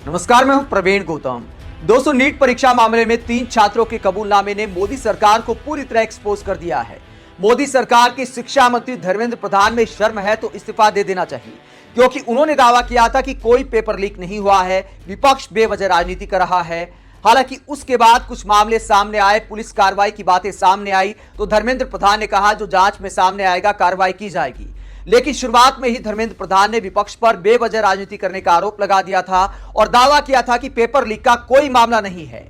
नमस्कार, मैं हूं प्रवीण गौतम। दोस्तों, नीट परीक्षा मामले में 3 छात्रों के कबूलनामे ने मोदी सरकार को पूरी तरह एक्सपोज कर दिया है। मोदी सरकार के शिक्षा मंत्री धर्मेंद्र प्रधान में शर्म है तो इस्तीफा दे देना चाहिए, क्योंकि उन्होंने दावा किया था कि कोई पेपर लीक नहीं हुआ है, विपक्ष बेवजह राजनीति कर रहा है। हालांकि उसके बाद कुछ मामले सामने आए, पुलिस कार्रवाई की बातें सामने आई तो धर्मेंद्र प्रधान ने कहा जो जांच में सामने आएगा कार्रवाई की जाएगी। लेकिन शुरुआत में ही धर्मेंद्र प्रधान ने विपक्ष पर बेवजह राजनीति करने का आरोप लगा दिया था और दावा किया था कि पेपर लीक का कोई मामला नहीं है।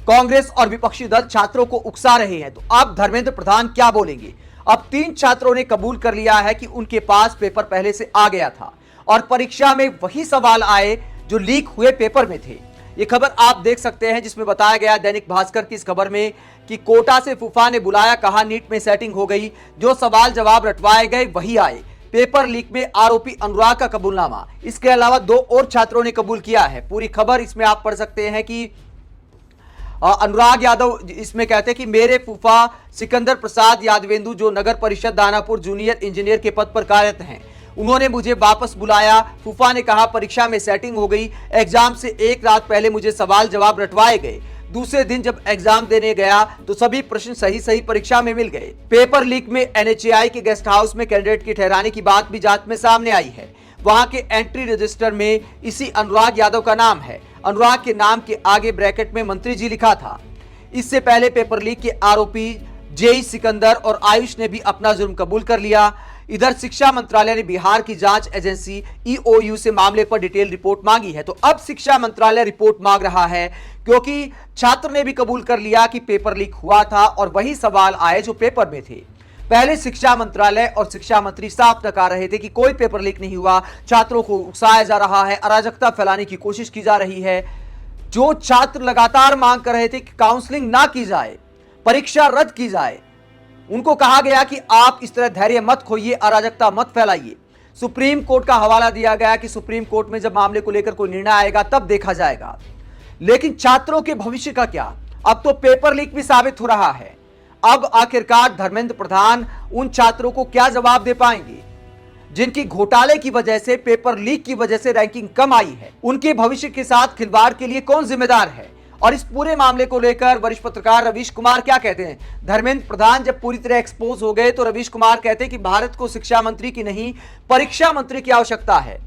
कांग्रेस और विपक्षी दल छात्रों को उकसा रहे हैं, तो अब धर्मेंद्र प्रधान क्या बोलेंगे? अब 3 छात्रों ने कबूल कर लिया है कि उनके पास पेपर पहले से आ गया था और परीक्षा में वही सवाल आए जो लीक हुए पेपर में थे। ये खबर आप देख सकते हैं, जिसमें बताया गया दैनिक भास्कर की इस खबर में कि कोटा से फूफा ने बुलाया, कहा नीट में सेटिंग हो गई, जो सवाल जवाब रटवाए गए वही आए। पेपर लीक में आरोपी अनुराग का कबूलनामा। इसके अलावा 2 और छात्रों ने कबूल किया है। पूरी खबर इसमें आप पढ़ सकते हैं कि अनुराग यादव इसमें कहते हैं कि मेरे फूफा सिकंदर प्रसाद यादवेंदु, जो नगर परिषद दानापुर जूनियर इंजीनियर के पद पर कार्यरत हैं, उन्होंने मुझे वापस बुलाया। फूफा ने कहा परीक्षा में सेटिंग हो गई, एग्जाम से एक रात पहले मुझे सवाल जवाब रटवाए गए। दूसरे दिन जब एग्जाम देने गया तो सभी प्रश्न सही परीक्षा में मिल गए। पेपर लीक में एनएचएआई के गेस्ट हाउस में कैंडिडेट की ठहराने की बात भी जांच में सामने आई है। वहां के एंट्री रजिस्टर में इसी अनुराग यादव का नाम है। अनुराग के नाम के आगे ब्रैकेट में मंत्री जी लिखा था। इससे पहले पेपर लीक के आरोपी जेई सिकंदर और आयुष ने भी अपना जुर्म कबूल कर लिया। इधर शिक्षा मंत्रालय ने बिहार की जांच एजेंसी ईओयू से मामले पर डिटेल रिपोर्ट मांगी है। तो अब शिक्षा मंत्रालय रिपोर्ट मांग रहा है, क्योंकि छात्र ने भी कबूल कर लिया कि पेपर लीक हुआ था और वही सवाल आए जो पेपर में थे। पहले शिक्षा मंत्रालय और शिक्षा मंत्री साफ नकार रहे थे कि कोई पेपर लीक नहीं हुआ, छात्रों को उकसाया जा रहा है, अराजकता फैलाने की कोशिश की जा रही है। जो छात्र लगातार मांग कर रहे थे कि काउंसलिंग ना की जाए, परीक्षा रद्द की जाए, उनको कहा गया कि आप इस तरह धैर्य मत खोइए, अराजकता मत फैलाइए। सुप्रीम कोर्ट का हवाला दिया गया कि सुप्रीम कोर्ट में जब मामले को लेकर कोई निर्णय आएगा तब देखा जाएगा। लेकिन छात्रों के भविष्य का क्या? अब तो पेपर लीक भी साबित हो रहा है। अब आखिरकार धर्मेंद्र प्रधान उन छात्रों को क्या जवाब दे पाएंगे जिनकी घोटाले की वजह से, पेपर लीक की वजह से रैंकिंग कम आई है? उनके भविष्य के साथ खिलवाड़ के लिए कौन जिम्मेदार है? और इस पूरे मामले को लेकर वरिष्ठ पत्रकार रवीश कुमार क्या कहते हैं? धर्मेंद्र प्रधान जब पूरी तरह एक्सपोज हो गए तो रवीश कुमार कहते हैं कि भारत को शिक्षा मंत्री की नहीं, परीक्षा मंत्री की आवश्यकता है।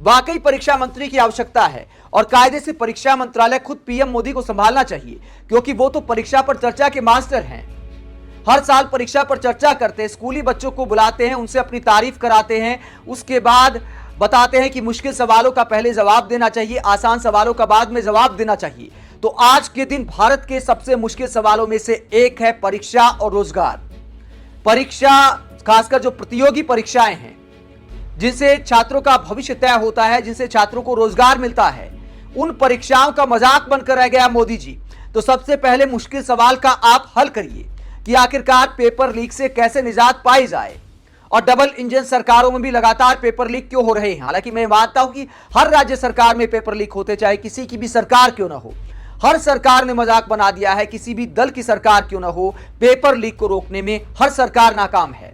वाकई परीक्षा मंत्री की आवश्यकता है और कायदे से परीक्षा मंत्रालय खुद पीएम मोदी को संभालना चाहिए, क्योंकि वो तो परीक्षा पर चर्चा के मास्टर हैं। हर साल परीक्षा पर चर्चा करते हैं, स्कूली बच्चों को बुलाते हैं, उनसे अपनी तारीफ कराते हैं, उसके बाद बताते हैं कि मुश्किल सवालों का पहले जवाब देना चाहिए, आसान सवालों का बाद में जवाब देना चाहिए। तो आज के दिन भारत के सबसे मुश्किल सवालों में से एक है परीक्षा और रोजगार। परीक्षा, खासकर जो प्रतियोगी परीक्षाएं हैं, जिनसे छात्रों का भविष्य तय होता है, जिनसे छात्रों को रोजगार मिलता है, उन परीक्षाओं का मजाक बनकर रह गया मोदी जी। तो सबसे पहले मुश्किल सवाल का आप हल करिए कि आखिरकार पेपर लीक से कैसे निजात पाई जाए। और डबल इंजन सरकारों में भी लगातार पेपर लीक क्यों हो रहे हैं? हालांकि मैं मानता हूं कि हर राज्य सरकार में पेपर लीक होते, चाहे किसी की भी सरकार क्यों ना हो। हर सरकार ने मजाक बना दिया है, किसी भी दल की सरकार क्यों ना हो, पेपर लीक को रोकने में हर सरकार नाकाम है।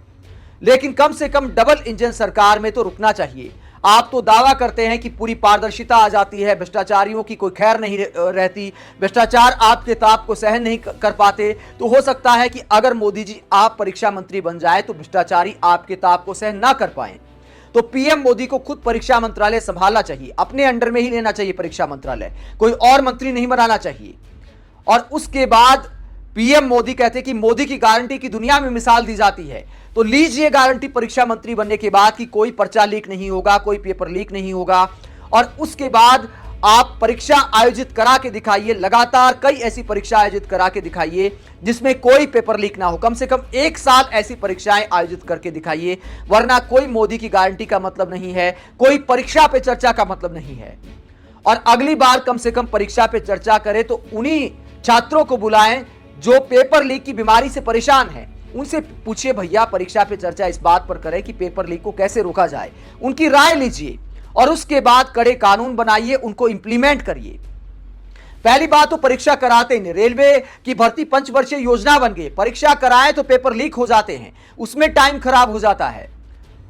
लेकिन कम से कम डबल इंजन सरकार में तो रुकना चाहिए। आप तो दावा करते हैं कि पूरी पारदर्शिता आ जाती है, भ्रष्टाचारियों की कोई खैर नहीं रहती, भ्रष्टाचार आपके ताप को सहन नहीं कर पाते। तो हो सकता है कि अगर मोदी जी आप परीक्षा मंत्री बन जाए तो भ्रष्टाचारी आपके ताप को सहन ना कर पाए। तो पीएम मोदी को खुद परीक्षा मंत्रालय संभालना चाहिए, अपने अंडर में ही लेना चाहिए परीक्षा मंत्रालय, कोई और मंत्री नहीं बनाना चाहिए। और उसके बाद पीएम मोदी कहते हैं कि मोदी की गारंटी की दुनिया में मिसाल दी जाती है, तो लीजिए गारंटी परीक्षा मंत्री बनने के बाद कि कोई पर्चा लीक नहीं होगा, कोई पेपर लीक नहीं होगा। और उसके बाद आप परीक्षा आयोजित करा के दिखाइए, लगातार कई ऐसी परीक्षा आयोजित करा के दिखाइए जिसमें कोई पेपर लीक ना हो। कम से कम 1 साल ऐसी परीक्षाएं आयोजित करके दिखाइए, वरना कोई मोदी की गारंटी का मतलब नहीं है, कोई परीक्षा पे चर्चा का मतलब नहीं है। और अगली बार कम से कम परीक्षा पे चर्चा करें तो उन्हीं छात्रों को बुलाएं जो पेपर लीक की बीमारी से परेशान हैं। उनसे पूछिए भैया, परीक्षा पे चर्चा इस बात पर करें कि पेपर लीक को कैसे रोका जाए, उनकी राय लीजिए और उसके बाद कड़े कानून बनाइए, उनको इंप्लीमेंट करिए। पहली बात तो परीक्षा कराते ही नहीं। रेलवे की भर्ती पंचवर्षीय योजना बन गई, परीक्षा कराएं तो पेपर लीक हो जाते हैं, उसमें टाइम खराब हो जाता है।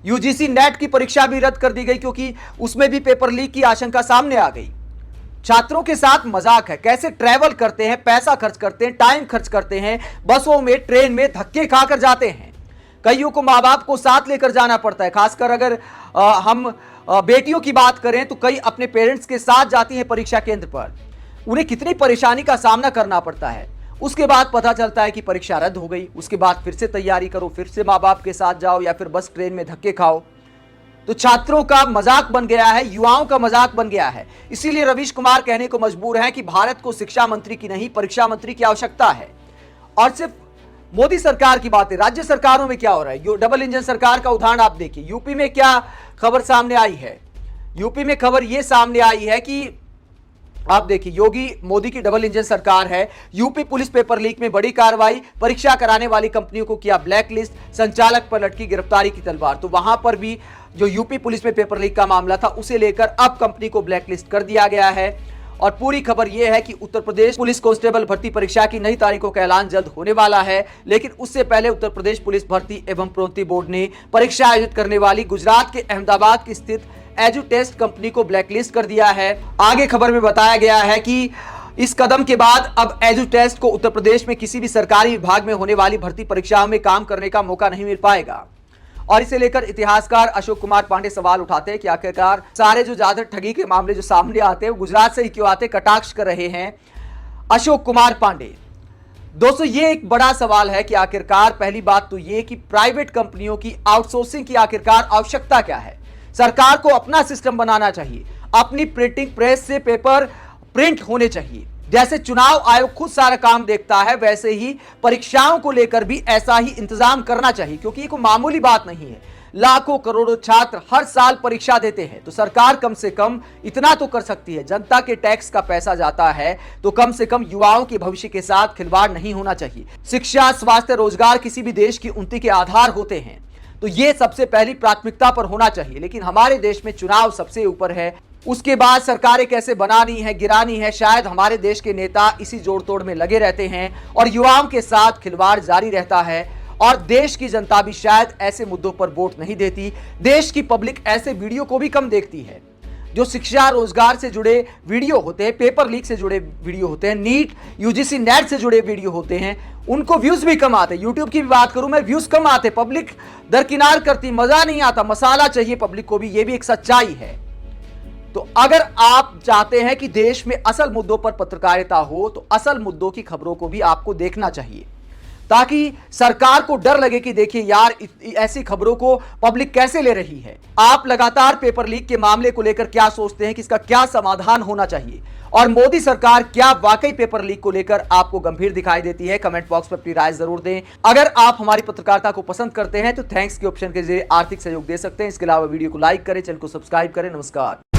यूजीसी नेट की परीक्षा भी रद्द कर दी गई क्योंकि उसमें भी पेपर लीक की आशंका सामने आ गई। छात्रों के साथ मजाक है, कैसे ट्रैवल करते हैं, पैसा खर्च करते हैं, टाइम खर्च करते हैं, बसों में ट्रेन में धक्के खाकर जाते हैं। कईयों को माँ बाप को साथ लेकर जाना पड़ता है, खासकर अगर हम बेटियों की बात करें तो कई अपने पेरेंट्स के साथ जाती हैं परीक्षा केंद्र पर। उन्हें कितनी परेशानी का सामना करना पड़ता है। उसके बाद पता चलता है कि परीक्षा रद्द हो गई, उसके बाद फिर से तैयारी करो, फिर से माँ बाप के साथ जाओ या फिर बस ट्रेन में धक्के खाओ। तो छात्रों का मजाक बन गया है, युवाओं का मजाक बन गया है। इसीलिए रवीश कुमार कहने को मजबूर हैं कि भारत को शिक्षा मंत्री की नहीं, परीक्षा मंत्री की आवश्यकता है। और सिर्फ मोदी सरकार की बात है, राज्य सरकारों में क्या हो रहा है। डबल इंजन सरकार का उदाहरण आप देखिए। यूपी में क्या खबर सामने आई है। यूपी में खबर यह सामने आई है कि आप देखिए, योगी मोदी की डबल इंजन सरकार है। यूपी पुलिस पेपर लीक में बड़ी कार्रवाई, परीक्षा कराने वाली कंपनियों को किया ब्लैक लिस्ट, संचालक पर लटकी गिरफ्तारी की तलवार। तो वहां पर भी जो यूपी पुलिस में पेपर लीक का मामला था, उसे लेकर अब कंपनी को ब्लैक लिस्ट कर दिया गया है। और पूरी खबर यह है कि उत्तर प्रदेश पुलिस कांस्टेबल भर्ती परीक्षा की नई तारीखों का ऐलान जल्द होने वाला है। लेकिन उससे पहले उत्तर प्रदेश पुलिस भर्ती एवं प्रोन्नति बोर्ड ने परीक्षा आयोजित करने वाली गुजरात के अहमदाबाद की स्थित एजुटेस्ट कंपनी को ब्लैकलिस्ट कर दिया है। आगे खबर में बताया गया है कि इस कदम के बाद अब एजुटेस्ट को उत्तर प्रदेश में किसी भी सरकारी विभाग में होने वाली भर्ती परीक्षाओं में काम करने का मौका नहीं मिल पाएगा। और इसे लेकर इतिहासकार अशोक कुमार पांडे सवाल उठाते हैं कि आखिरकार सारे जो ज्यादा ठगी के मामले जो सामने आते हैं वो गुजरात से ही क्यों आते, कटाक्ष कर रहे हैं अशोक कुमार पांडे। दोस्तों, ये एक बड़ा सवाल है कि आखिरकार पहली बात तो ये कि प्राइवेट कंपनियों की आउटसोर्सिंग की आखिरकार आवश्यकता क्या है। सरकार को अपना सिस्टम बनाना चाहिए, अपनी प्रिंटिंग प्रेस से पेपर प्रिंट होने चाहिए। जैसे चुनाव आयोग खुद सारा काम देखता है, वैसे ही परीक्षाओं को लेकर भी ऐसा ही इंतजाम करना चाहिए, क्योंकि ये कोई मामूली बात नहीं है। लाखों करोड़ों छात्र हर साल परीक्षा देते हैं, तो सरकार कम से कम इतना तो कर सकती है। जनता के टैक्स का पैसा जाता है तो कम से कम युवाओं के भविष्य के साथ खिलवाड़ नहीं होना चाहिए। शिक्षा, स्वास्थ्य, रोजगार किसी भी देश की उन्नति के आधार होते हैं, तो ये सबसे पहली प्राथमिकता पर होना चाहिए। लेकिन हमारे देश में चुनाव सबसे ऊपर है, उसके बाद सरकारें कैसे बनानी है, गिरानी है, शायद हमारे देश के नेता इसी जोड़ तोड़ में लगे रहते हैं और युवाओं के साथ खिलवाड़ जारी रहता है। और देश की जनता भी शायद ऐसे मुद्दों पर वोट नहीं देती। देश की पब्लिक ऐसे वीडियो को भी कम देखती है। जो शिक्षा, रोजगार से जुड़े वीडियो होते हैं, पेपर लीक से जुड़े वीडियो होते हैं, नीट, यूजीसी, नेट से जुड़े वीडियो होते हैं, उनको व्यूज भी कम आते हैं। यूट्यूब की भी बात करूं मैं, व्यूज कम आते, पब्लिक दरकिनार करती, मजा नहीं आता, मसाला चाहिए पब्लिक को भी, ये भी एक सच्चाई है। तो अगर आप चाहते हैं कि देश में असल मुद्दों पर पत्रकारिता हो, तो असल मुद्दों की खबरों को भी आपको देखना चाहिए, ताकि सरकार को डर लगे कि देखिए यार, ऐसी खबरों को पब्लिक कैसे ले रही है। आप लगातार पेपर लीक के मामले को लेकर क्या सोचते हैं कि इसका क्या समाधान होना चाहिए, और मोदी सरकार क्या वाकई पेपर लीक को लेकर आपको गंभीर दिखाई देती है? कमेंट बॉक्स में अपनी राय जरूर दें। अगर आप हमारी पत्रकारिता को पसंद करते हैं तो थैंक्स के ऑप्शन के जरिए आर्थिक सहयोग दे सकते हैं। इसके अलावा वीडियो को लाइक करें, चैनल को सब्सक्राइब करें। नमस्कार।